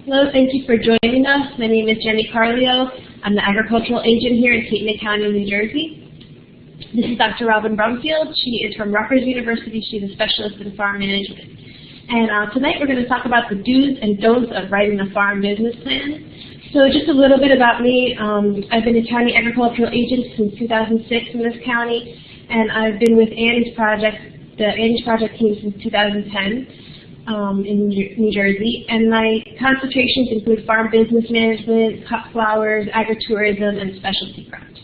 Hello, thank you for joining us. My name is Jenny Carlio. I'm the agricultural agent here in Cape May County, New Jersey. This is Dr. Robin Brumfield. She is from Rutgers University. She's a specialist in farm management. And tonight we're going to talk about the do's and don'ts of writing a farm business plan. So just a little bit about me. I've been a county agricultural agent since 2006 in this county, and I've been with Annie's Project, the Annie's Project team, since 2010. In New Jersey, and my concentrations include farm business management, cut flowers, agritourism, and specialty crops.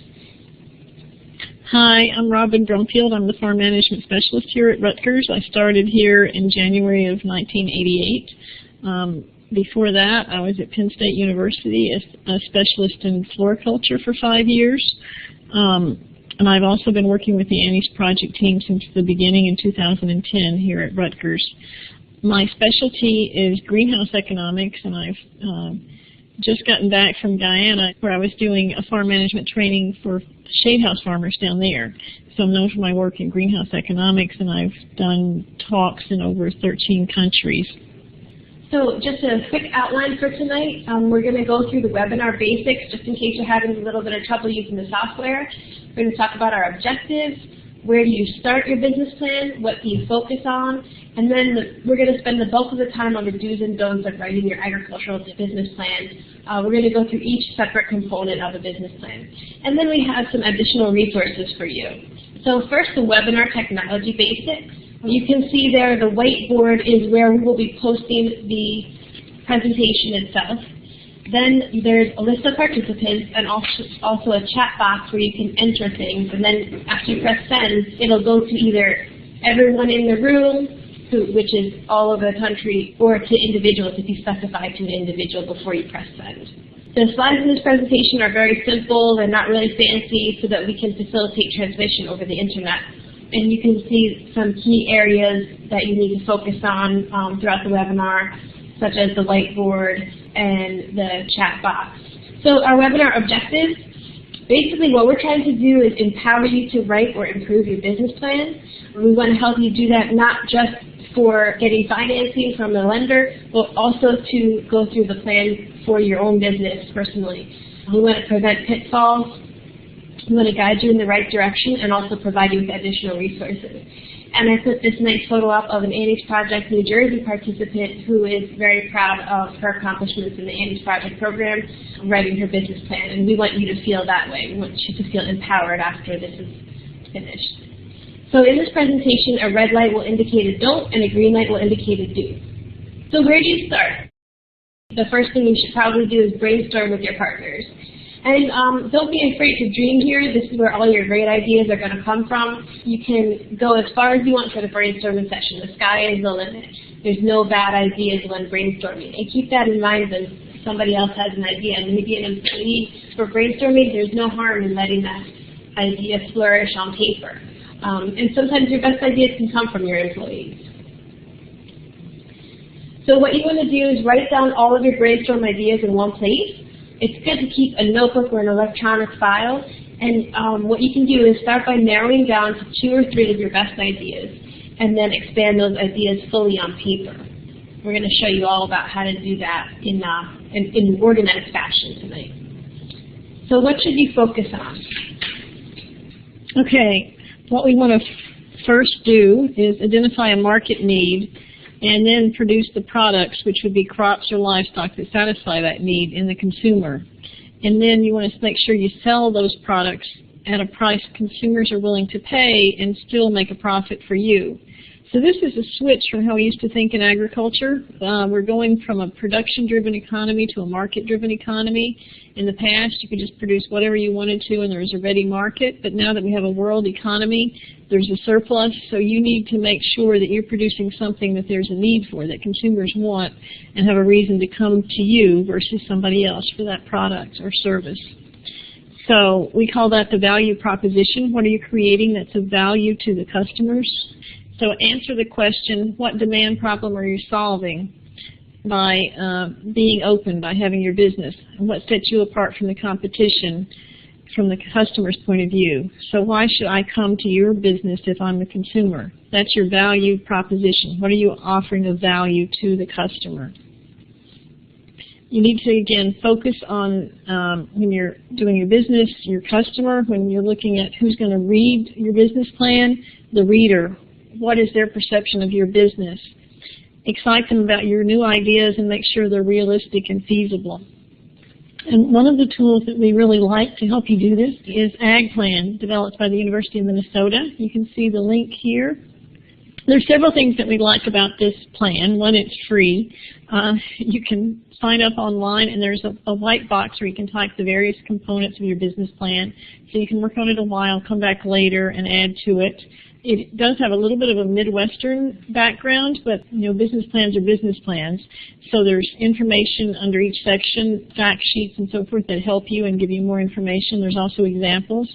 Hi, I'm Robin Brumfield. I'm the farm management specialist here at Rutgers. I started here in January of 1988. Before that, I was at Penn State University as a specialist in floriculture for 5 years. And I've also been working with the Annie's Project team since the beginning in 2010 here at Rutgers. My specialty is greenhouse economics, and I've just gotten back from Guyana, where I was doing a farm management training for shade house farmers down there. So I'm known for my work in greenhouse economics, and I've done talks in over 13 countries. So just a quick outline for tonight. We're going to go through the webinar basics, just in case you're having a little bit of trouble using the software. We're going to talk about our objectives. Where do you start your business plan? What do you focus on? And then we're going to spend the bulk of the time on the do's and don'ts of writing your agricultural business plan. We're going to go through each separate component of a business plan. And then we have some additional resources for you. So first, the webinar technology basics. You can see there the whiteboard is where we will be posting the presentation itself. Then there's a list of participants and also a chat box where you can enter things. And then after you press send, it'll go to either everyone in the room, which is all over the country, or to individuals if you specify to an individual before you press send. The slides in this presentation are very simple. They're not really fancy, so that we can facilitate transmission over the internet. And you can see some key areas that you need to focus on throughout the webinar, such as the whiteboard and the chat box. So our webinar objectives, basically what we're trying to do is empower you to write or improve your business plan. We want to help you do that not just for getting financing from the lender, but also to go through the plan for your own business personally. We want to prevent pitfalls. We want to guide you in the right direction and also provide you with additional resources. And I put this nice photo up of an Annie's Project New Jersey participant who is very proud of her accomplishments in the Annie's Project program, writing her business plan. And we want you to feel that way. We want you to feel empowered after this is finished. So in this presentation, a red light will indicate a don't and a green light will indicate a do. So where do you start? The first thing you should probably do is brainstorm with your partners. And don't be afraid to dream here. This is where all your great ideas are going to come from. You can go as far as you want for the brainstorming session. The sky is the limit. There's no bad ideas when brainstorming. And keep that in mind when somebody else has an idea. Maybe an employee for brainstorming, there's no harm in letting that idea flourish on paper. And sometimes your best ideas can come from your employees. So what you want to do is write down all of your brainstorm ideas in one place. It's good to keep a notebook or an electronic file, and what you can do is start by narrowing down to 2 or 3 of your best ideas, and then expand those ideas fully on paper. We're going to show you all about how to do that in organized fashion tonight. So what should you focus on? Okay, what we want to first do is identify a market need, and then produce the products, which would be crops or livestock, that satisfy that need in the consumer. And then you want to make sure you sell those products at a price consumers are willing to pay and still make a profit for you. So this is a switch from how we used to think in agriculture. We're going from a production-driven economy to a market-driven economy. In the past, you could just produce whatever you wanted to and there was a ready market. But now that we have a world economy, there's a surplus. So you need to make sure that you're producing something that there's a need for, that consumers want, and have a reason to come to you versus somebody else for that product or service. So we call that the value proposition. What are you creating that's of value to the customers? So answer the question, what demand problem are you solving by being open, by having your business? And what sets you apart from the competition from the customer's point of view? So why should I come to your business if I'm the consumer? That's your value proposition. What are you offering of value to the customer? You need to, again, focus on when you're doing your business, your customer, when you're looking at who's going to read your business plan, the reader. What is their perception of your business? Excite them about your new ideas and make sure they're realistic and feasible. And one of the tools that we really like to help you do this is Ag Plan, developed by the University of Minnesota. You can see the link here. There's several things that we like about this plan. One, it's free. You can sign up online, and there's a white box where you can type the various components of your business plan. So you can work on it a while, come back later, and add to it. It does have a little bit of a Midwestern background, but business plans are business plans. So there's information under each section, fact sheets and so forth that help you and give you more information. There's also examples.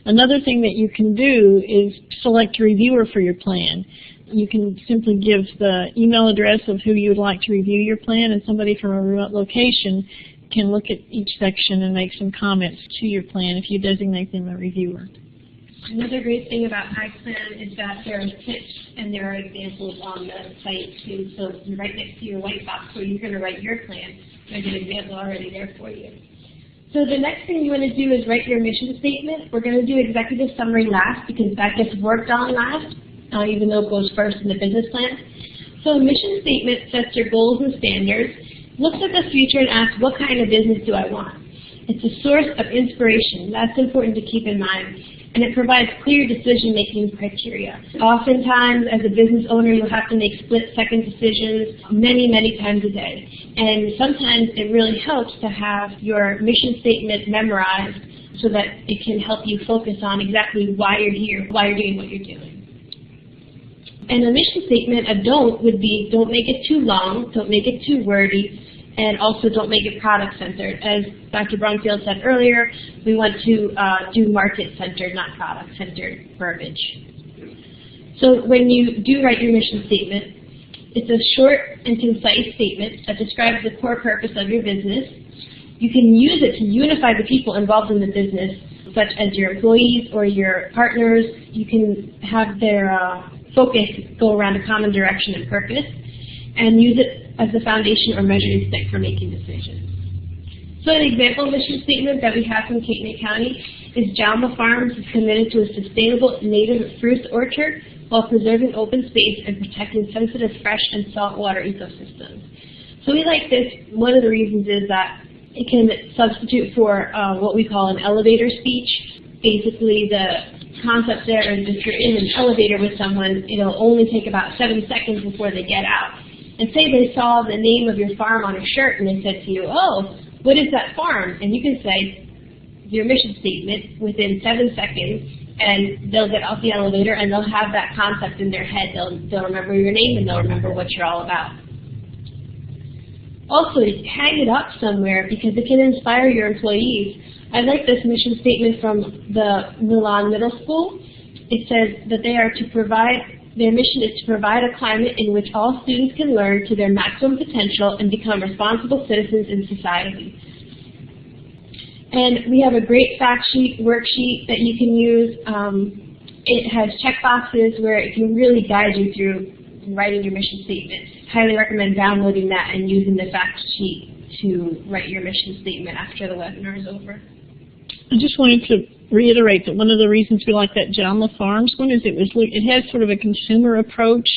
Another thing that you can do is select a reviewer for your plan. You can simply give the email address of who you would like to review your plan, and somebody from a remote location can look at each section and make some comments to your plan if you designate them a reviewer. Another great thing about Ag Plan is that there are tips and there are examples on the site too. So right next to your white box where you're going to write your plan, there's an example already there for you. So the next thing you want to do is write your mission statement. We're going to do executive summary last because that gets worked on last, even though it goes first in the business plan. So a mission statement sets your goals and standards, looks at the future and asks, what kind of business do I want? It's a source of inspiration. That's important to keep in mind. And it provides clear decision-making criteria. Oftentimes, as a business owner, you'll have to make split-second decisions many times a day. And sometimes it really helps to have your mission statement memorized so that it can help you focus on exactly why you're here, why you're doing what you're doing. And a mission statement, a don't, would be don't make it too long, don't make it too wordy, and also don't make it product-centered. As Dr. Bromfield said earlier, we want to do market-centered, not product-centered verbiage. So when you do write your mission statement, it's a short and concise statement that describes the core purpose of your business. You can use it to unify the people involved in the business, such as your employees or your partners. You can have their focus go around a common direction and purpose, and use it as the foundation or measuring stick for making decisions. So an example mission statement that we have from Cape May County is Jalma Farms is committed to a sustainable native fruits orchard while preserving open space and protecting sensitive fresh and saltwater ecosystems. So we like this. One of the reasons is that it can substitute for what we call an elevator speech. Basically, the concept there is if you're in an elevator with someone, it'll only take about 7 seconds before they get out. And say they saw the name of your farm on a shirt and they said to you, oh, what is that farm? And you can say your mission statement within 7 seconds, and they'll get off the elevator and they'll have that concept in their head. They'll remember your name and they'll remember what you're all about. Also, hang it up somewhere because it can inspire your employees. I like this mission statement from the Milan Middle School. It says that their mission is to provide a climate in which all students can learn to their maximum potential and become responsible citizens in society. And we have a great fact sheet, worksheet that you can use. It has checkboxes where it can really guide you through writing your mission statement. Highly recommend downloading that and using the fact sheet to write your mission statement after the webinar is over. I just wanted to reiterate that one of the reasons we like that Jalma Farms one is it has sort of a consumer approach.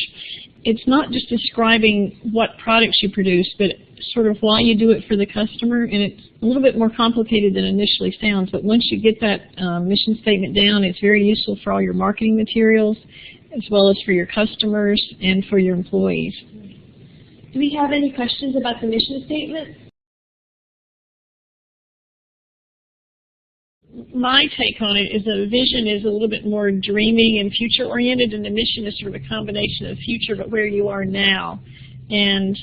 It's not just describing what products you produce, but sort of why you do it for the customer, and it's a little bit more complicated than it initially sounds, but once you get that mission statement down, it's very useful for all your marketing materials, as well as for your customers and for your employees. Do we have any questions about the mission statement? My take on it is that a vision is a little bit more dreaming and future-oriented, and the mission is sort of a combination of future but where you are now. And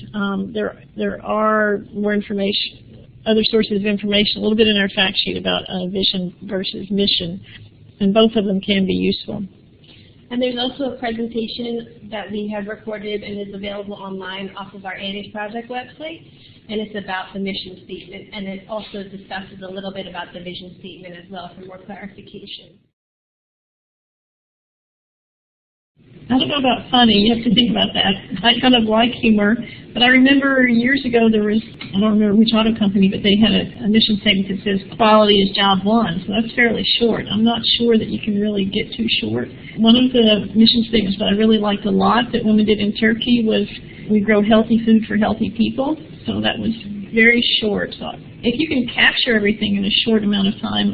there are more information, other sources of information, a little bit in our fact sheet about vision versus mission, and both of them can be useful. And there's also a presentation that we have recorded and is available online off of our Annie's Project website, and it's about the mission statement, and it also discusses a little bit about the vision statement as well for more clarification. I don't know about funny. You have to think about that. I kind of like humor, but I remember years ago there was, I don't remember which auto company, but they had a mission statement that says quality is job one. So that's fairly short. I'm not sure that you can really get too short. One of the mission statements that I really liked a lot that women did in Turkey was we grow healthy food for healthy people. So that was very short. So if you can capture everything in a short amount of time,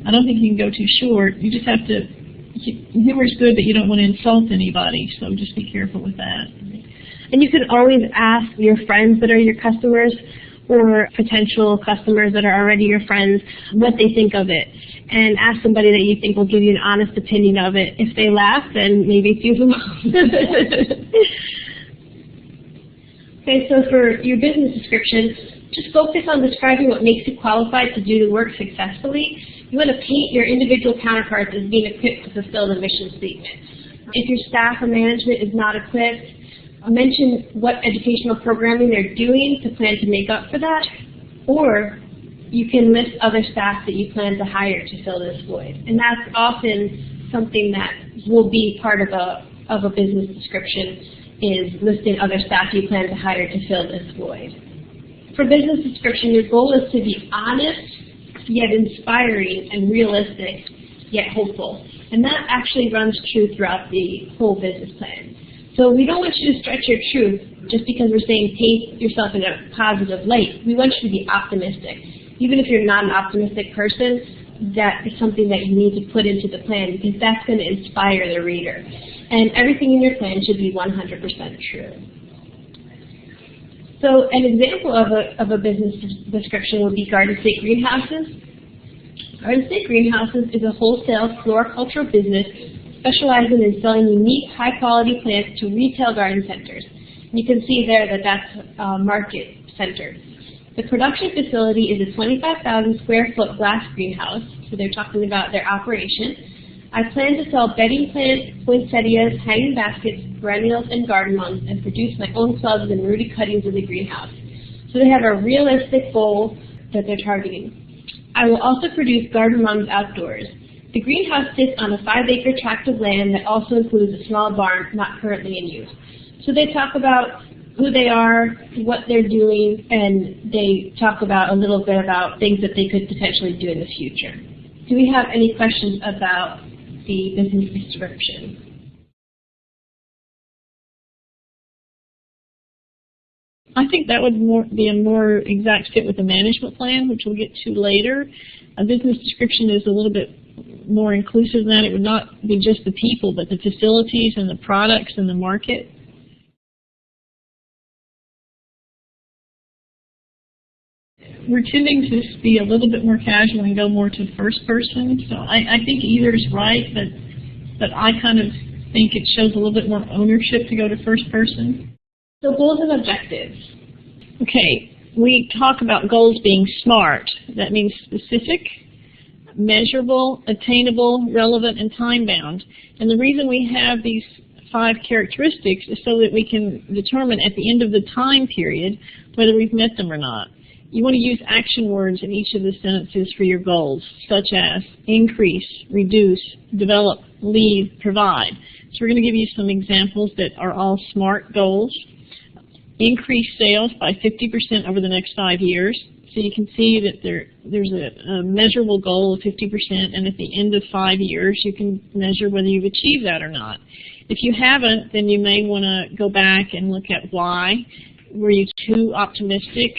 I don't think you can go too short. You just have to. Humor is good, but you don't want to insult anybody, so just be careful with that. And you can always ask your friends that are your customers or potential customers that are already your friends what they think of it. And ask somebody that you think will give you an honest opinion of it. If they laugh, then maybe it's usable. Okay, so for your business description, just focus on describing what makes you qualified to do the work successfully. You want to paint your individual counterparts as being equipped to fulfill the mission statement. If your staff or management is not equipped, mention what educational programming they're doing to plan to make up for that, or you can list other staff that you plan to hire to fill this void. And that's often something that will be part of a business description, is listing other staff you plan to hire to fill this void. For business description, your goal is to be honest, yet inspiring, and realistic, yet hopeful. And that actually runs true throughout the whole business plan. So we don't want you to stretch your truth just because we're saying paint yourself in a positive light. We want you to be optimistic. Even if you're not an optimistic person, that is something that you need to put into the plan because that's going to inspire the reader. And everything in your plan should be 100% true. So an example of a business description would be Garden State Greenhouses. Garden State Greenhouses is a wholesale floricultural business specializing in selling unique, high-quality plants to retail garden centers. And you can see there that that's market centered. The production facility is a 25,000 square foot glass greenhouse, so they're talking about their operation. I plan to sell bedding plants, poinsettias, hanging baskets, perennials, and garden mums, and produce my own clubs and rooted cuttings in the greenhouse. So they have a realistic goal that they're targeting. I will also produce garden mums outdoors. The greenhouse sits on a 5-acre tract of land that also includes a small barn not currently in use. So they talk about who they are, what they're doing, and they talk about a little bit about things that they could potentially do in the future. Do we have any questions about the business description? I think that would be a more exact fit with the management plan, which we'll get to later. A business description is a little bit more inclusive than that. It would not be just the people, but the facilities and the products and the market. We're tending to be a little bit more casual and go more to first person. So I think either is right, but I kind of think it shows a little bit more ownership to go to first person. So goals and objectives. Okay, we talk about goals being SMART. That means specific, measurable, attainable, relevant, and time-bound. And the reason we have these 5 characteristics is so that we can determine at the end of the time period whether we've met them or not. You want to use action words in each of the sentences for your goals, such as increase, reduce, develop, lead, provide. So we're going to give you some examples that are all SMART goals. Increase sales by 50% over the next 5 years. So you can see that there's a measurable goal of 50%, and at the end of 5 years you can measure whether you've achieved that or not. If you haven't, then you may want to go back and look at why. Were you too optimistic?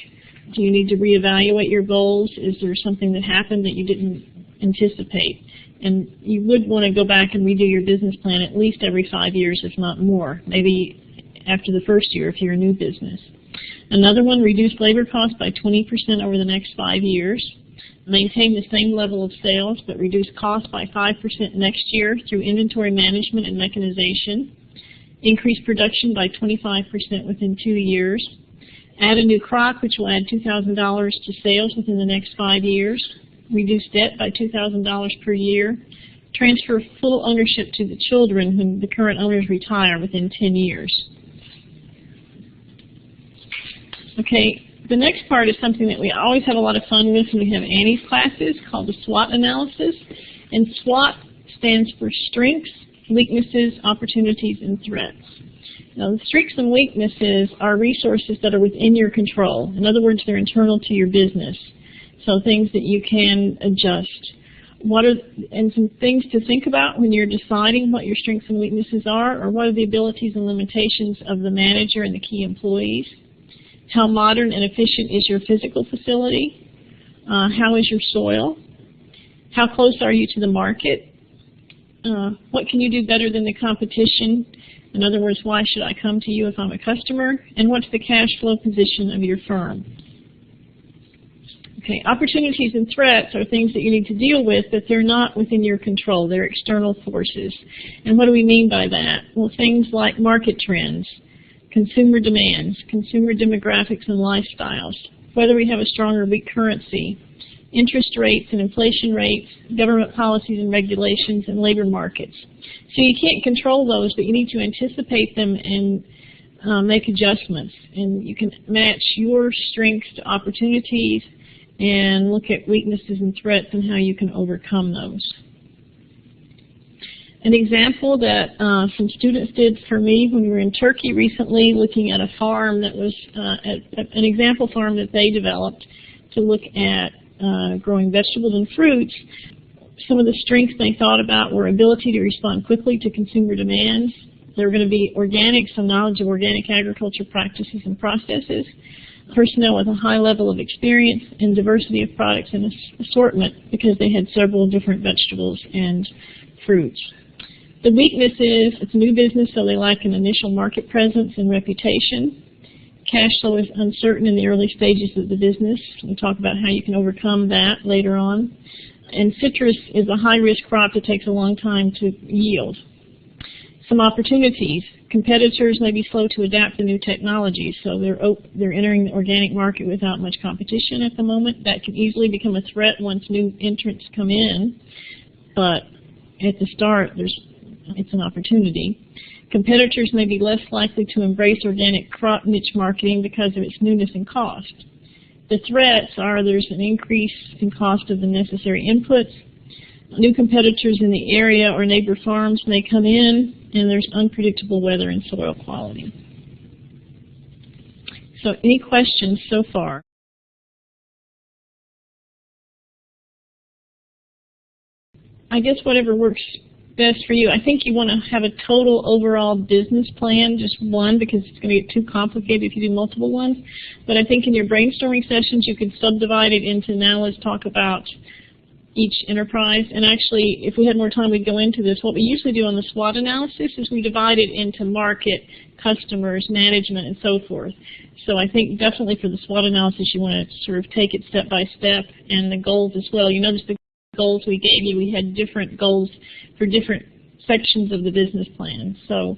Do you need to reevaluate your goals? Is there something that happened that you didn't anticipate? And you would want to go back and redo your business plan at least every 5 years, if not more. Maybe after the first year if you're a new business. Another one, reduce labor costs by 20% over the next 5 years. Maintain the same level of sales, but reduce costs by 5% next year through inventory management and mechanization. Increase production by 25% within 2 years. Add a new crop, which will add $2,000 to sales within the next 5 years. Reduce debt by $2,000 per year. Transfer full ownership to the children when the current owners retire within 10 years. Okay, the next part is something that we always have a lot of fun with when we have Annie's classes, called the SWOT analysis. And SWOT stands for strengths, weaknesses, opportunities, and threats. Now, the strengths and weaknesses are resources that are within your control. In other words, they're internal to your business. So things that you can adjust. And some things to think about when you're deciding what your strengths and weaknesses are what are the abilities and limitations of the manager and the key employees. How modern and efficient is your physical facility? How is your soil? How close are you to the market? What can you do better than the competition? In other words, why should I come to you if I'm a customer? And what's the cash flow position of your firm? Okay, opportunities and threats are things that you need to deal with, but they're not within your control. They're external forces. And what do we mean by that? Well, things like market trends, consumer demands, consumer demographics and lifestyles, whether we have a strong or weak currency, interest rates and inflation rates, government policies and regulations, and labor markets. So you can't control those, but you need to anticipate them and make adjustments. And you can match your strengths to opportunities and look at weaknesses and threats and how you can overcome those. An example that some students did for me when we were in Turkey recently, looking at a farm that was an example farm that they developed to look at growing vegetables and fruits. Some of the strengths they thought about were ability to respond quickly to consumer demands. They were going to be organic, some knowledge of organic agriculture practices and processes, personnel with a high level of experience, and diversity of products and assortment because they had several different vegetables and fruits. The weakness is it's a new business, so they lack an initial market presence and reputation. Cash flow is uncertain in the early stages of the business. We'll talk about how you can overcome that later on. And citrus is a high-risk crop that takes a long time to yield. Some opportunities. Competitors may be slow to adapt to new technologies, so they're entering the organic market without much competition at the moment. That can easily become a threat once new entrants come in, but at the start, it's an opportunity. Competitors may be less likely to embrace organic crop niche marketing because of its newness and cost. The threats are there's an increase in cost of the necessary inputs. New competitors in the area or neighbor farms may come in, and there's unpredictable weather and soil quality. So any questions so far? I guess whatever works best for you. I think you want to have a total overall business plan, just one, because it's going to get too complicated if you do multiple ones. But I think in your brainstorming sessions you could subdivide it into, now let's talk about each enterprise. And actually, if we had more time, we'd go into this. What we usually do on the SWOT analysis is we divide it into market, customers, management, and so forth. So I think definitely for the SWOT analysis, you want to sort of take it step by step, and the goals as well. You notice the goals we gave you, we had different goals for different sections of the business plan. So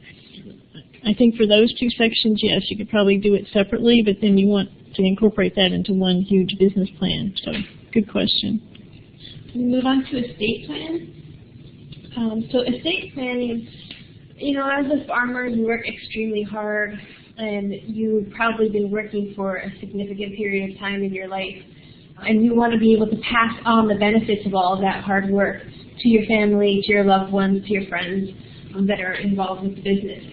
I think for those two sections, yes, you could probably do it separately, but then you want to incorporate that into one huge business plan. So good question. We move on to estate plan. So estate planning, as a farmer, you work extremely hard, and you've probably been working for a significant period of time in your life. And you want to be able to pass on the benefits of all of that hard work to your family, to your loved ones, to your friends that are involved with the business.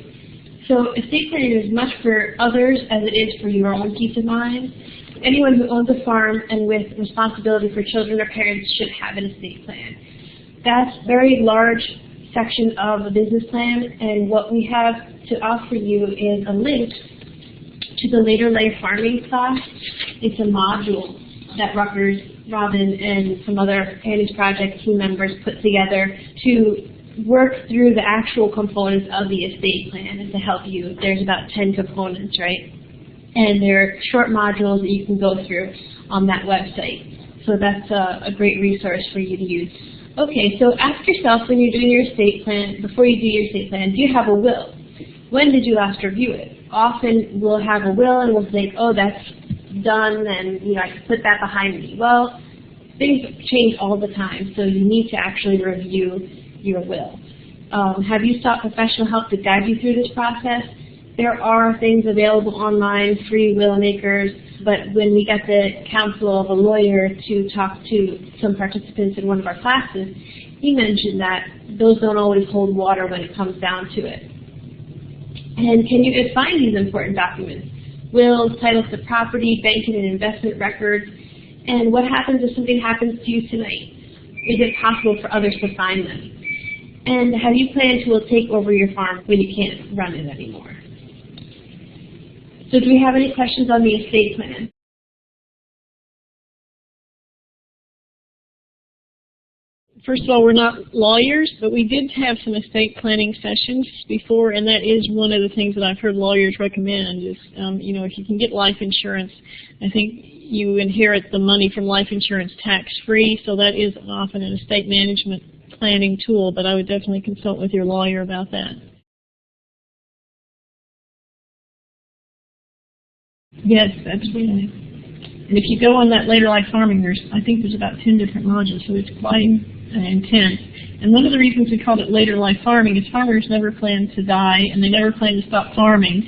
So estate planning is as much for others as it is for your own peace of mind. Anyone who owns a farm and with responsibility for children or parents should have an estate plan. That's a very large section of a business plan, and what we have to offer you is a link to the later life farming class. It's a module that Rutgers, Robin, and some other Annie's Project team members put together to work through the actual components of the estate plan and to help you. There's about 10 components, right? And they're short modules that you can go through on that website. So that's a great resource for you to use. Okay, so ask yourself when you're doing your estate plan, before you do your estate plan, do you have a will? When did you last review it? Often we'll have a will and we'll think, oh, that's done, and I can put that behind me. Well, things change all the time, so you need to actually review your will. Have you sought professional help to guide you through this process? There are things available online, free will makers. But when we got the counsel of a lawyer to talk to some participants in one of our classes, he mentioned that those don't always hold water when it comes down to it. And can you find these important documents? Wills, titles to property, banking and investment records. And what happens if something happens to you tonight? Is it possible for others to find them? And have you planned who will take over your farm when you can't run it anymore? So do we have any questions on the estate plan? First of all, we're not lawyers, but we did have some estate planning sessions before, and that is one of the things that I've heard lawyers recommend is, you know, if you can get life insurance, I think you inherit the money from life insurance tax-free, so that is often an estate management planning tool, but I would definitely consult with your lawyer about that. Yes, absolutely. And if you go on that later life farming, I think there's about 10 different modules, so it's quite intense. And one of the reasons we called it later life farming is farmers never plan to die, and they never plan to stop farming.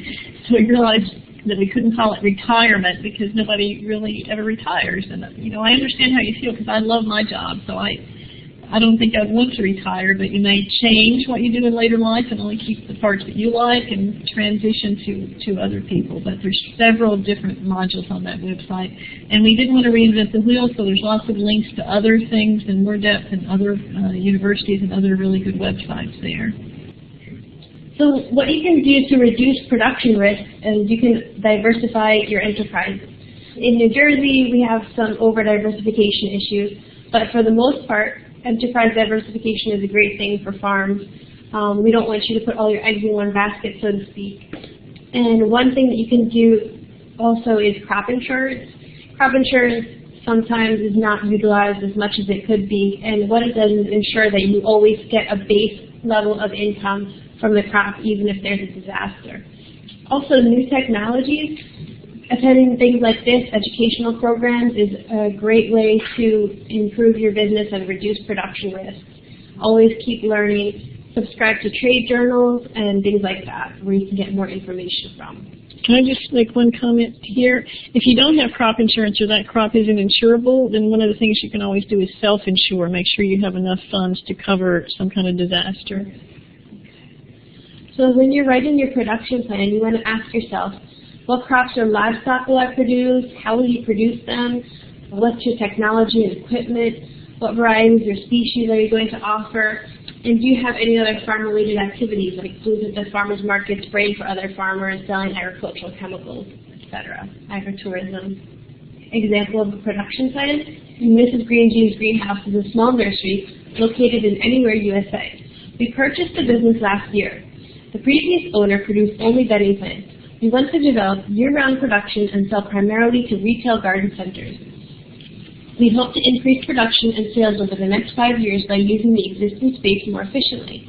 So we realized that we couldn't call it retirement because nobody really ever retires. And you know, I understand how you feel because I love my job, so I don't think I'd want to retire, but you may change what you do in later life and only keep the parts that you like and transition to other people. But there's several different modules on that website. And we didn't want to reinvent the wheel, so there's lots of links to other things in more depth and other universities and other really good websites there. So what you can do to reduce production risk is you can diversify your enterprise. In New Jersey, we have some over-diversification issues, but for the most part, enterprise diversification is a great thing for farms. We don't want you to put all your eggs in one basket, so to speak. And one thing that you can do also is crop insurance. Crop insurance sometimes is not utilized as much as it could be, and what it does is ensure that you always get a base level of income from the crop, even if there's a disaster. Also, new technologies. Attending things like this, educational programs, is a great way to improve your business and reduce production risks. Always keep learning. Subscribe to trade journals and things like that, where you can get more information from. Can I just make one comment here? If you don't have crop insurance or that crop isn't insurable, then one of the things you can always do is self-insure. Make sure you have enough funds to cover some kind of disaster. So when you're writing your production plan, you want to ask yourself, what crops or livestock will I produce? How will you produce them? What's your technology and equipment? What varieties or species are you going to offer? And do you have any other farm-related activities, like food at the farmers market, spraying for other farmers, selling agricultural chemicals, etc., agritourism? Example of a production plan, Mrs. Green Jean's Greenhouse is a small nursery located in Anywhere, USA. We purchased the business last year. The previous owner produced only bedding plants. We want to develop year-round production and sell primarily to retail garden centers. We hope to increase production and sales over the next 5 years by using the existing space more efficiently.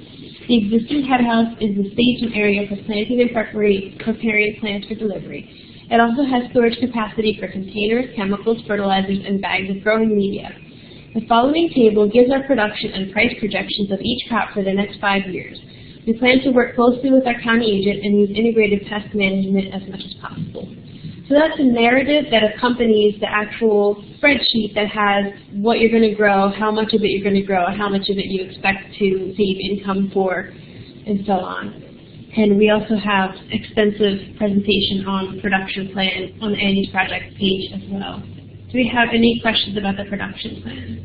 The existing head house is the staging area for planting and preparing plants for delivery. It also has storage capacity for containers, chemicals, fertilizers, and bags of growing media. The following table gives our production and price projections of each crop for the next 5 years. We plan to work closely with our county agent and use integrated pest management as much as possible. So that's a narrative that accompanies the actual spreadsheet that has what you're going to grow, how much of it you're going to grow, how much of it you expect to save income for, and so on. And we also have extensive presentation on the production plan on the Annie's Project page as well. Do we have any questions about the production plan?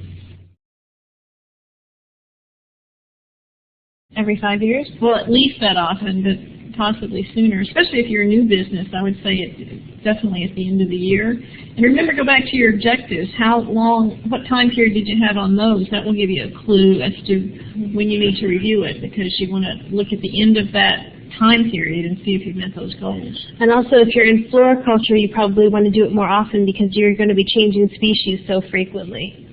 Every 5 years? Well, at least that often, but possibly sooner, especially if you're a new business. I would say it's definitely at the end of the year. And remember, go back to your objectives. How long, what time period did you have on those? That will give you a clue as to when you need to review it, because you want to look at the end of that time period and see if you've met those goals. And also, if you're in floriculture, you probably want to do it more often because you're going to be changing species so frequently.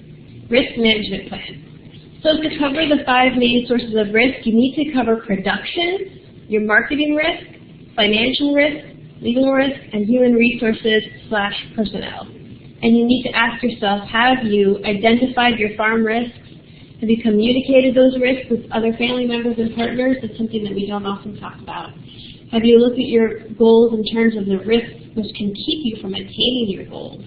Risk management plan. So to cover the 5 main sources of risk, you need to cover production, your marketing risk, financial risk, legal risk, and human resources/personnel. And you need to ask yourself, have you identified your farm risks? Have you communicated those risks with other family members and partners? That's something that we don't often talk about. Have you looked at your goals in terms of the risks which can keep you from attaining your goals?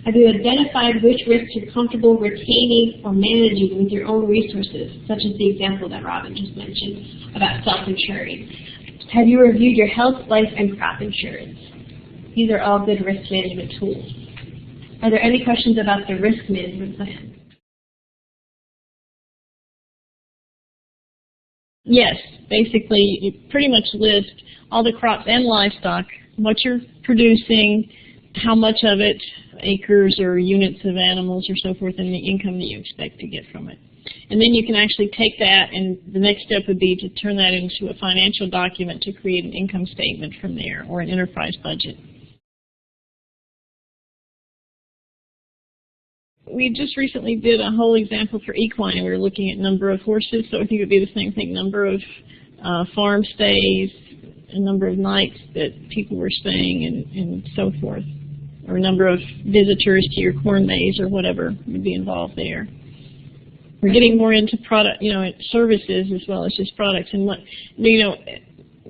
Have you identified which risks you're comfortable retaining or managing with your own resources, such as the example that Robin just mentioned about self-insuring? Have you reviewed your health, life, and crop insurance? These are all good risk management tools. Are there any questions about the risk management plan? Yes, basically you pretty much list all the crops and livestock, what you're producing, how much of it, acres or units of animals or so forth, and the income that you expect to get from it. And then you can actually take that, and the next step would be to turn that into a financial document to create an income statement from there, or an enterprise budget. We just recently did a whole example for equine. We were looking at number of horses, so I think it would be the same thing, number of farm stays, a number of nights that people were staying, and so forth, or number of visitors to your corn maze or whatever would be involved there. We're getting more into product, services as well as just products. And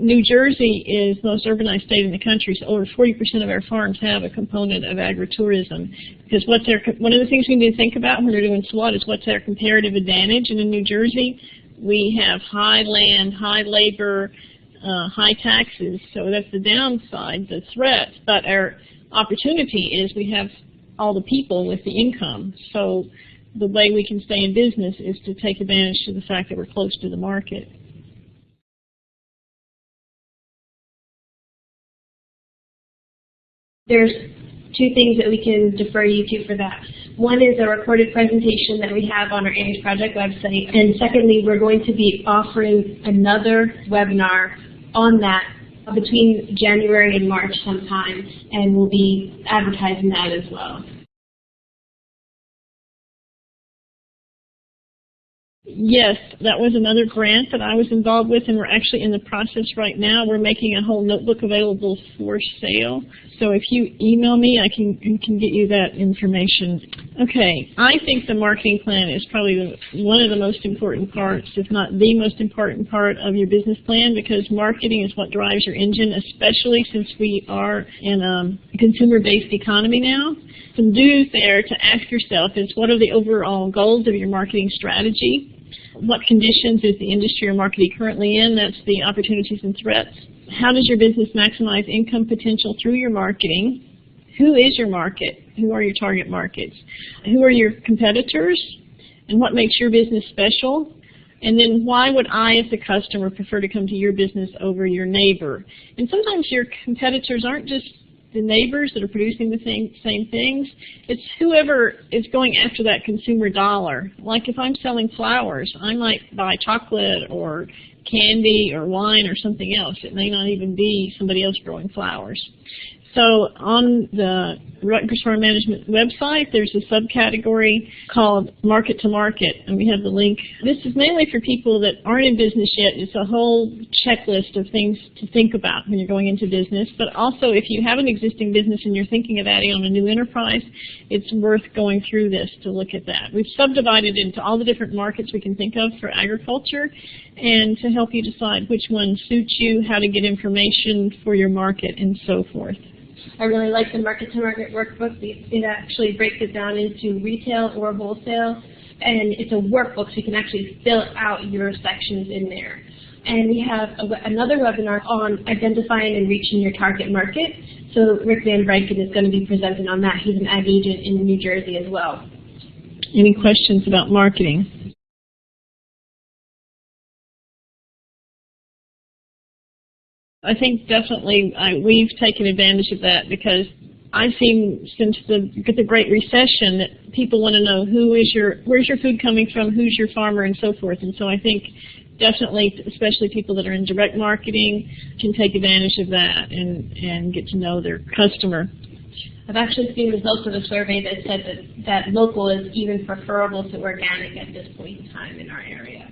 New Jersey is the most urbanized state in the country, so over 40% of our farms have a component of agritourism. Because one of the things we need to think about when we're doing SWOT is what's our comparative advantage. And in New Jersey, we have high land, high labor, high taxes, so that's the downside, the threat. But our opportunity is we have all the people with the income. So the way we can stay in business is to take advantage of the fact that we're close to the market. There's two things that we can defer you to for that. One is a recorded presentation that we have on our Aries Project website, and secondly, we're going to be offering another webinar on that between January and March sometime, and we'll be advertising that as well. Yes, that was another grant that I was involved with, and we're actually in the process right now. We're making a whole notebook available for sale. So if you email me, I can get you that information. Okay, I think the marketing plan is probably one of the most important parts, if not the most important part of your business plan, because marketing is what drives your engine, especially since we are in a consumer-based economy now. Some do's there to ask yourself is, what are the overall goals of your marketing strategy? What conditions is the industry or market currently in? That's the opportunities and threats. How does your business maximize income potential through your marketing? Who is your market? Who are your target markets? Who are your competitors? And what makes your business special? And then why would I, as a customer, prefer to come to your business over your neighbor? And sometimes your competitors aren't just the neighbors that are producing the same things. It's whoever is going after that consumer dollar. Like if I'm selling flowers, I might buy chocolate or candy or wine or something else. It may not even be somebody else growing flowers. So on the Rutgers Farm Management website, there's a subcategory called Market to Market, and we have the link. This is mainly for people that aren't in business yet. It's a whole checklist of things to think about when you're going into business. But also, if you have an existing business and you're thinking of adding on a new enterprise, it's worth going through this to look at that. We've subdivided into all the different markets we can think of for agriculture, and to help you decide which one suits you, how to get information for your market, and so forth. I really like the market-to-market workbook. It actually breaks it down into retail or wholesale, and it's a workbook so you can actually fill out your sections in there. And we have another webinar on identifying and reaching your target market. So Rick Van Bryken is going to be presenting on that. He's an ag agent in New Jersey as well. Any questions about marketing? I think definitely we've taken advantage of that, because I've seen since the Great Recession that people want to know where's your food coming from, who's your farmer, and so forth. And so I think definitely, especially people that are in direct marketing, can take advantage of that and get to know their customer. I've actually seen results of a survey that said that local is even preferable to organic at this point in time in our area.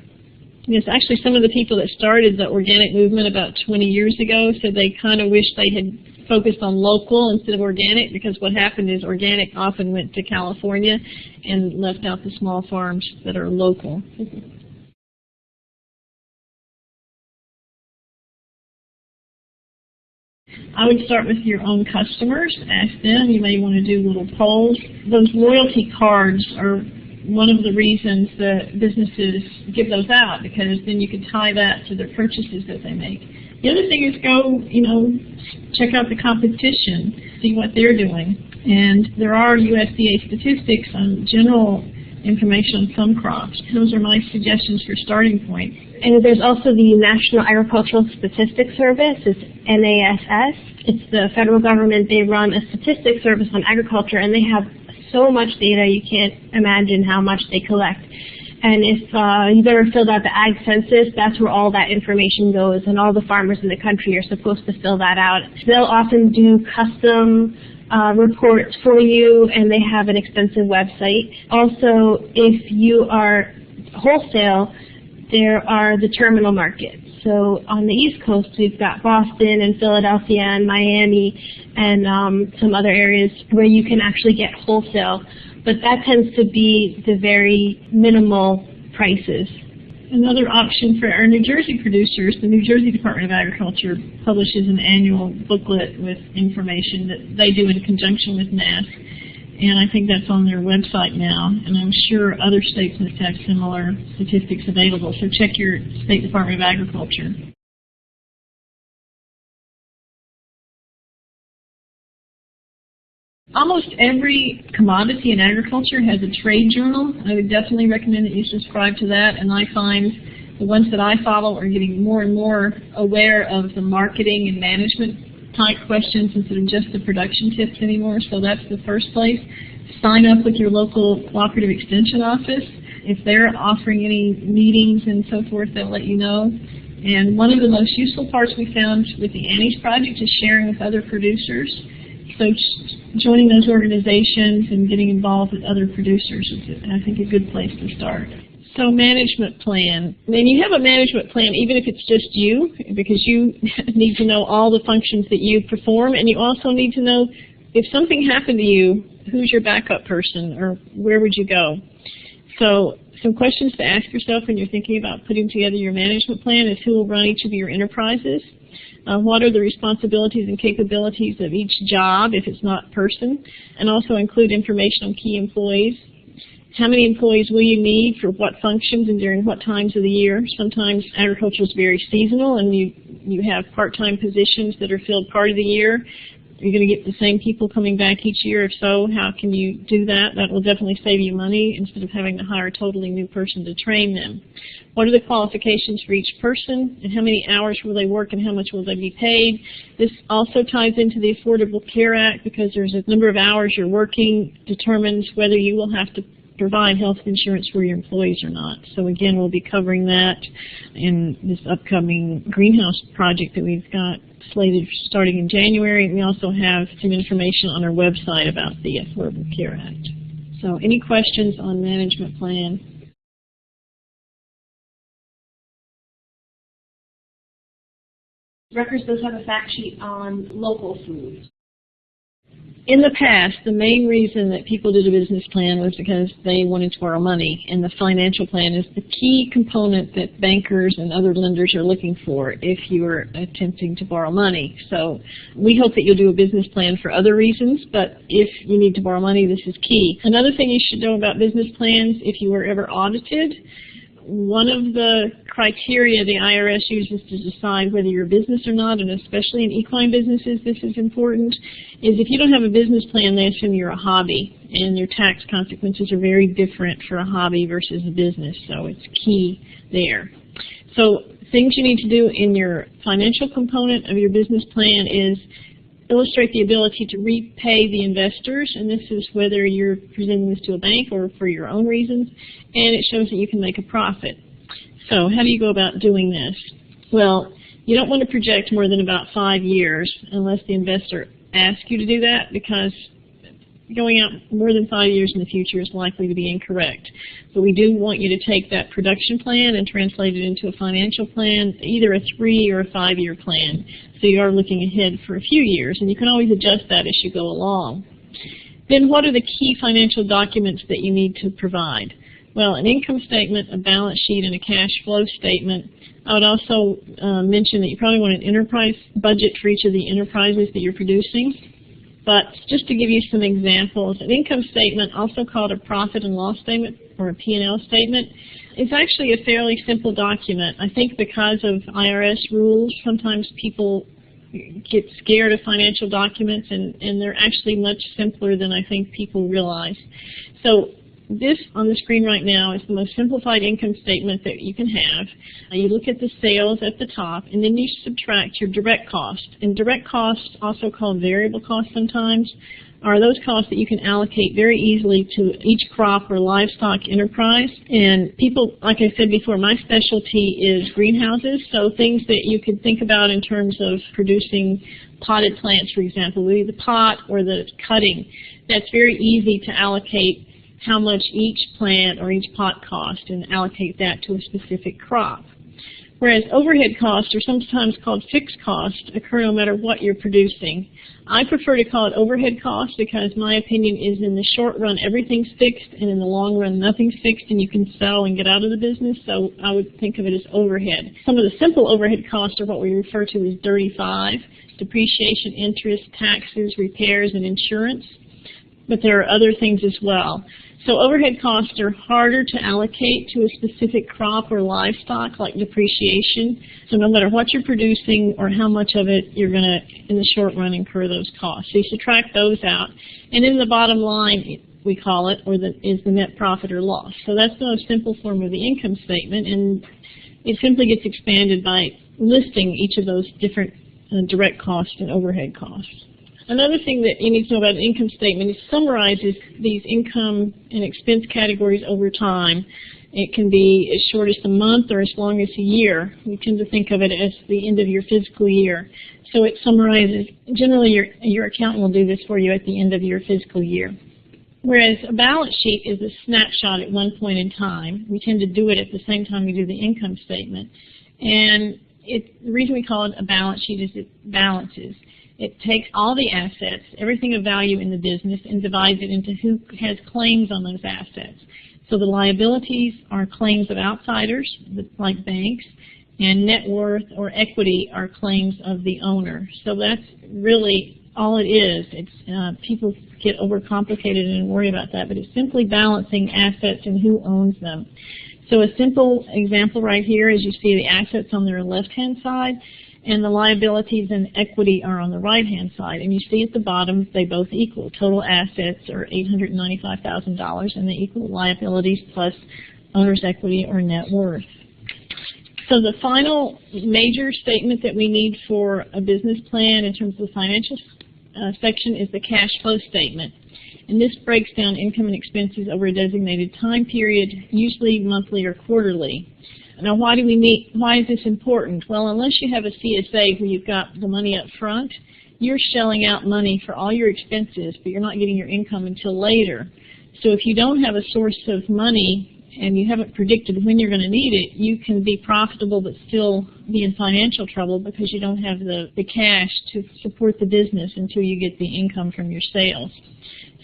Yes, actually some of the people that started the organic movement about 20 years ago said they kind of wish they had focused on local instead of organic, because what happened is organic often went to California and left out the small farms that are local. I would start with your own customers. Ask them. You may want to do little polls. Those loyalty cards are one of the reasons that businesses give those out, because then you can tie that to their purchases that they make. The other thing is go, check out the competition, see what they're doing. And there are USDA statistics on general information on some crops. Those are my suggestions for starting points. And there's also the National Agricultural Statistics Service. It's NASS. It's the federal government. They run a statistics service on agriculture, and they have so much data you can't imagine how much they collect. And if you've ever filled out the Ag Census, that's where all that information goes, and all the farmers in the country are supposed to fill that out. They'll often do custom reports for you, and they have an extensive website. Also, if you are wholesale, there are the terminal markets. So on the East Coast, we've got Boston and Philadelphia and Miami and some other areas where you can actually get wholesale. But that tends to be the very minimal prices. Another option for our New Jersey producers, the New Jersey Department of Agriculture publishes an annual booklet with information that they do in conjunction with NASS. And I think that's on their website now, and I'm sure other states must have similar statistics available. So check your State Department of Agriculture. Almost every commodity in agriculture has a trade journal. I would definitely recommend that you subscribe to that, and I find the ones that I follow are getting more and more aware of the marketing and management type questions instead of just the production tips anymore. So that's the first place. Sign up with your local cooperative extension office. If they're offering any meetings and so forth, they'll let you know. And one of the most useful parts we found with the Annie's Project is sharing with other producers. So joining those organizations and getting involved with other producers is, I think, a good place to start. So management plan. And you have a management plan even if it's just you, because you need to know all the functions that you perform, and you also need to know if something happened to you, who's your backup person, or where would you go? So some questions to ask yourself when you're thinking about putting together your management plan is who will run each of your enterprises? What are the responsibilities and capabilities of each job if it's not person? And also include information on key employees. How many employees will you need for what functions and during what times of the year? Sometimes agriculture is very seasonal, and you have part-time positions that are filled part of the year. You're going to get the same people coming back each year. If so, how can you do that? That will definitely save you money instead of having to hire a totally new person to train them. What are the qualifications for each person, and how many hours will they work, and how much will they be paid? This also ties into the Affordable Care Act, because there's a number of hours you're working determines whether you will have to provide health insurance for your employees or not. So again, we'll be covering that in this upcoming greenhouse project that we've got slated starting in January. We also have some information on our website about the Affordable Care Act. So any questions on management plan? Rutgers does have a fact sheet on local foods. In the past, the main reason that people did a business plan was because they wanted to borrow money, and the financial plan is the key component that bankers and other lenders are looking for if you are attempting to borrow money. So we hope that you'll do a business plan for other reasons, but if you need to borrow money, this is key. Another thing you should know about business plans, if you were ever audited, one of the criteria the IRS uses to decide whether you're a business or not, and especially in equine businesses this is important, is if you don't have a business plan, they assume you're a hobby, and your tax consequences are very different for a hobby versus a business, so it's key there. So things you need to do in your financial component of your business plan is illustrate the ability to repay the investors, and this is whether you're presenting this to a bank or for your own reasons, and it shows that you can make a profit. So how do you go about doing this? Well, you don't want to project more than about 5 years unless the investor asks you to do that, because going out more than 5 years in the future is likely to be incorrect. But we do want you to take that production plan and translate it into a financial plan, either a 3 or a 5 year plan. So you are looking ahead for a few years, and you can always adjust that as you go along. Then what are the key financial documents that you need to provide? Well, an income statement, a balance sheet, and a cash flow statement. I would also mention that you probably want an enterprise budget for each of the enterprises that you're producing. But just to give you some examples, an income statement, also called a profit and loss statement or a P&L statement, is actually a fairly simple document. I think because of IRS rules, sometimes people get scared of financial documents, and they're actually much simpler than I think people realize. So this on the screen right now is the most simplified income statement that you can have. You look at the sales at the top, and then you subtract your direct costs. And direct costs, also called variable costs sometimes, are those costs that you can allocate very easily to each crop or livestock enterprise. And people, like I said before, my specialty is greenhouses, so things that you could think about in terms of producing potted plants, for example, either the pot or the cutting. That's very easy to allocate how much each plant or each pot cost and allocate that to a specific crop. Whereas overhead costs, are sometimes called fixed costs, occur no matter what you're producing. I prefer to call it overhead costs because my opinion is in the short run everything's fixed, and in the long run nothing's fixed and you can sell and get out of the business, so I would think of it as overhead. Some of the simple overhead costs are what we refer to as Dirty Five: depreciation, interest, taxes, repairs, and insurance. But there are other things as well. So overhead costs are harder to allocate to a specific crop or livestock, like depreciation. So no matter what you're producing or how much of it, you're going to, in the short run, incur those costs. So you subtract those out. And in the bottom line, we call it, is the net profit or loss. So that's the most simple form of the income statement, and it simply gets expanded by listing each of those different direct costs and overhead costs. Another thing that you need to know about an income statement is it summarizes these income and expense categories over time. It can be as short as a month or as long as a year. We tend to think of it as the end of your fiscal year. So it summarizes, generally your accountant will do this for you at the end of your fiscal year. Whereas a balance sheet is a snapshot at one point in time. We tend to do it at the same time we do the income statement. And the reason we call it a balance sheet is it balances. It takes all the assets, everything of value in the business, and divides it into who has claims on those assets. So the liabilities are claims of outsiders, like banks, and net worth or equity are claims of the owner. So that's really all it is. It's people get overcomplicated and worry about that, but it's simply balancing assets and who owns them. So a simple example right here is you see the assets on their left-hand side, and the liabilities and equity are on the right-hand side. And you see at the bottom, they both equal. Total assets are $895,000, and they equal liabilities plus owner's equity or net worth. So the final major statement that we need for a business plan in terms of the financial section is the cash flow statement. And this breaks down income and expenses over a designated time period, usually monthly or quarterly. Now, why is this important? Well, unless you have a CSA where you've got the money up front, you're shelling out money for all your expenses, but you're not getting your income until later. So if you don't have a source of money and you haven't predicted when you're going to need it, you can be profitable but still be in financial trouble because you don't have the cash to support the business until you get the income from your sales.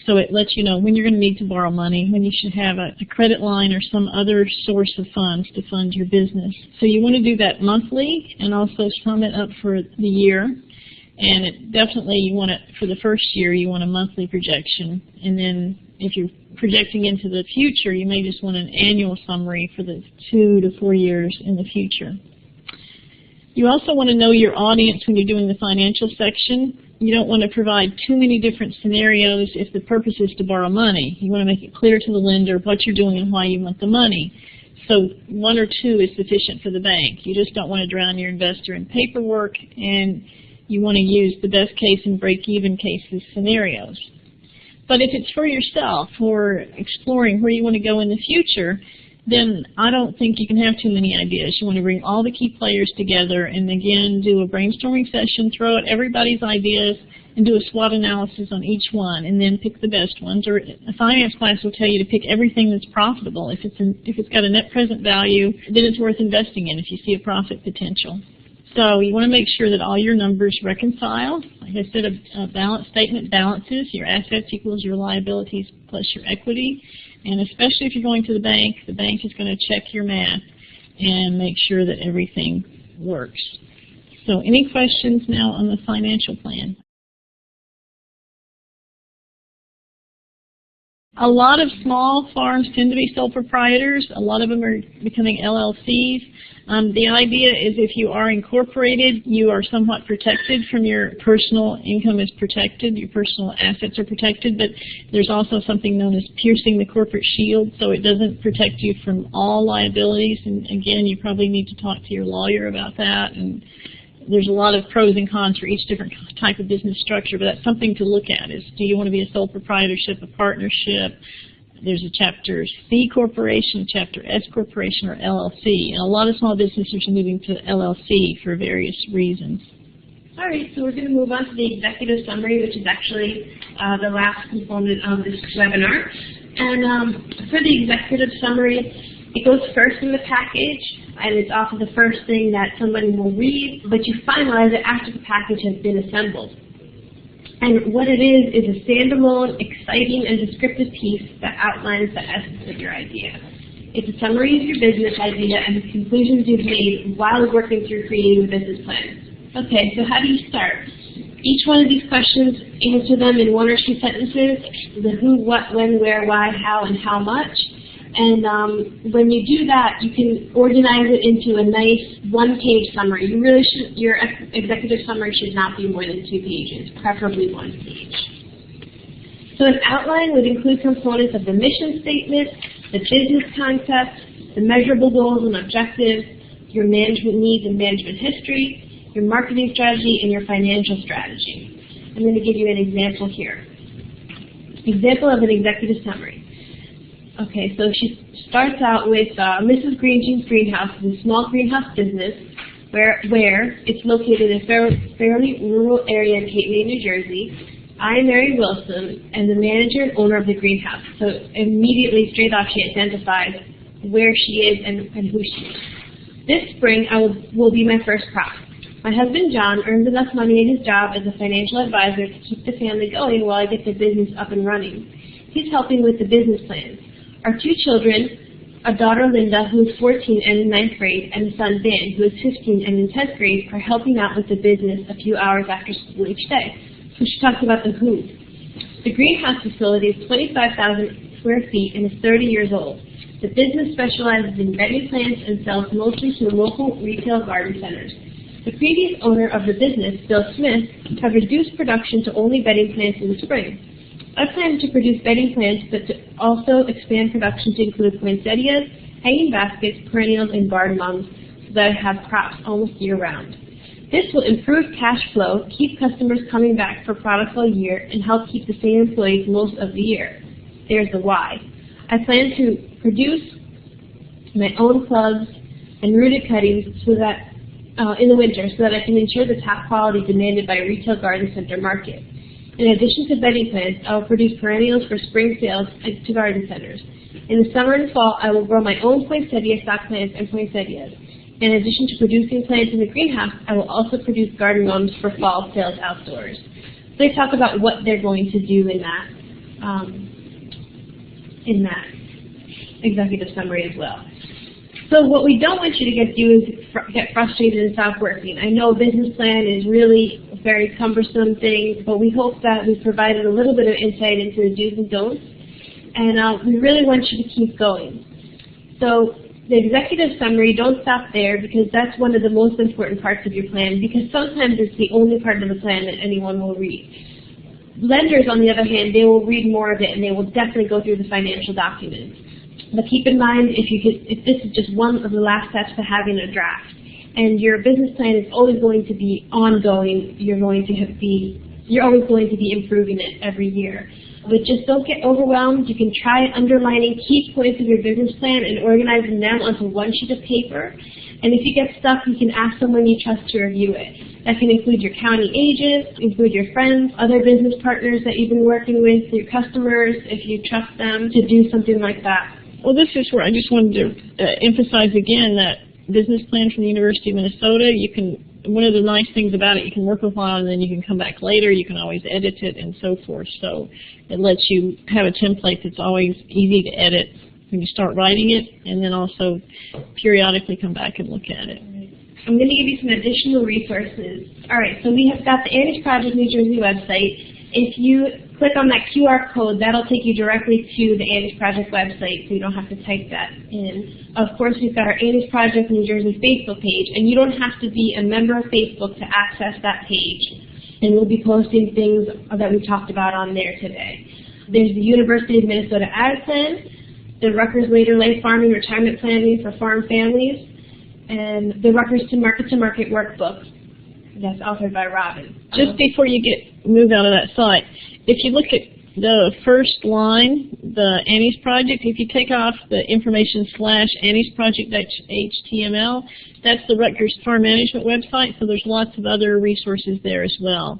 So it lets you know when you're going to need to borrow money, when you should have a credit line or some other source of funds to fund your business. So you want to do that monthly and also sum it up for the year. And it definitely, you want it for the first year, you want a monthly projection. And then if you're projecting into the future, you may just want an annual summary for the 2 to 4 years in the future. You also want to know your audience when you're doing the financial section. You don't want to provide too many different scenarios if the purpose is to borrow money. You want to make it clear to the lender what you're doing and why you want the money. So 1 or 2 is sufficient for the bank. You just don't want to drown your investor in paperwork, and you want to use the best case and break-even cases scenarios. But if it's for yourself, for exploring where you want to go in the future, then I don't think you can have too many ideas. You want to bring all the key players together and, again, do a brainstorming session, throw out everybody's ideas, and do a SWOT analysis on each one, and then pick the best ones. Or a finance class will tell you to pick everything that's profitable. If it's got a net present value, then it's worth investing in if you see a profit potential. So you want to make sure that all your numbers reconcile. Like I said, a balance statement balances your assets equals your liabilities plus your equity. And especially if you're going to the bank is going to check your math and make sure that everything works. So any questions now on the financial plan? A lot of small farms tend to be sole proprietors. A lot of them are becoming LLCs. The idea is if you are incorporated, you are somewhat protected from your personal income is protected, your personal assets are protected, but there's also something known as piercing the corporate shield, so it doesn't protect you from all liabilities. And again, you probably need to talk to your lawyer about that. And there's a lot of pros and cons for each different type of business structure, but that's something to look at is, do you want to be a sole proprietorship, a partnership? There's a Chapter C corporation, Chapter S corporation, or LLC. And a lot of small businesses are moving to LLC for various reasons. All right, so we're going to move on to the executive summary, which is actually the last component of this webinar. And for the executive summary, it goes first in the package, and it's often the first thing that somebody will read, but you finalize it after the package has been assembled. And what it is a standalone, exciting, and descriptive piece that outlines the essence of your idea. It's a summary of your business idea and the conclusions you've made while working through creating the business plan. Okay, so how do you start? Each one of these questions, answer them in 1 or 2 sentences, the who, what, when, where, why, how, and how much. And when you do that, you can organize it into a nice 1-page summary. You really should, your executive summary should not be more than 2 pages, preferably 1 page. So an outline would include components of the mission statement, the business concept, the measurable goals and objectives, your management needs and management history, your marketing strategy, and your financial strategy. I'm going to give you an example here. Example of an executive summary. Okay, so she starts out with Mrs. Greenjean's Greenhouse is a small greenhouse business where it's located in a fairly rural area in Cape May, New Jersey. I am Mary Wilson, and the manager and owner of the greenhouse. So immediately, straight off, she identifies where she is and who she is. This spring, I will be my first crop. My husband, John, earns enough money in his job as a financial advisor to keep the family going while I get the business up and running. He's helping with the business plans. Our 2 children, a daughter Linda, who is 14 and in 9th grade, and a son Dan, who is 15 and in 10th grade, are helping out with the business a few hours after school each day. So she talks about the who. The greenhouse facility is 25,000 square feet and is 30 years old. The business specializes in bedding plants and sells mostly to local retail garden centers. The previous owner of the business, Bill Smith, has reduced production to only bedding plants in the spring. I plan to produce bedding plants, but to also expand production to include poinsettias, hanging baskets, perennials, and garden mums, so that I have crops almost year-round. This will improve cash flow, keep customers coming back for products all year, and help keep the same employees most of the year. There's the why. I plan to produce my own plugs and rooted cuttings so that in the winter, so that I can ensure the top quality demanded by a retail garden center market. In addition to bedding plants, I will produce perennials for spring sales to garden centers. In the summer and fall, I will grow my own poinsettia stock plants and poinsettias. In addition to producing plants in the greenhouse, I will also produce garden gnomes for fall sales outdoors. So they talk about what they're going to do in that executive summary as well. So what we don't want you to do is get frustrated and stop working. I know a business plan is really a very cumbersome thing, but we hope that we've provided a little bit of insight into the do's and don'ts, and we really want you to keep going. So the executive summary, don't stop there, because that's one of the most important parts of your plan, because sometimes it's the only part of the plan that anyone will read. Lenders, on the other hand, they will read more of it, and they will definitely go through the financial documents. But keep in mind, if this is just one of the last steps to having a draft, and your business plan is always going to be ongoing, you're always going to be improving it every year. But just don't get overwhelmed. You can try underlining key points of your business plan and organizing them onto one sheet of paper. And if you get stuck, you can ask someone you trust to review it. That can include your county agent, include your friends, other business partners that you've been working with, your customers, if you trust them to do something like that. Well, this is where I just wanted to emphasize again that business plan from the University of Minnesota, you can one of the nice things about it, you can work with one and then you can come back later, you can always edit it and so forth. So it lets you have a template that's always easy to edit when you start writing it, and then also periodically come back and look at it. I'm going to give you some additional resources. All right, so we have got the Annie's Project New Jersey website. If you click on that QR code, that'll take you directly to the Annie's Project website, so you don't have to type that in. Of course, we've got our Annie's Project New Jersey Facebook page, and you don't have to be a member of Facebook to access that page. And we'll be posting things that we talked about on there today. There's the University of Minnesota Ag Plan, the Rutgers Later Life Farming Retirement Planning for Farm Families, and the Rutgers to Market Workbook. That's authored by Robin. Just before you move out of that site, if you look at the first line, the Annie's Project, if you take off the information /AnniesProject.html, that's the Rutgers Farm Management website, so there's lots of other resources there as well.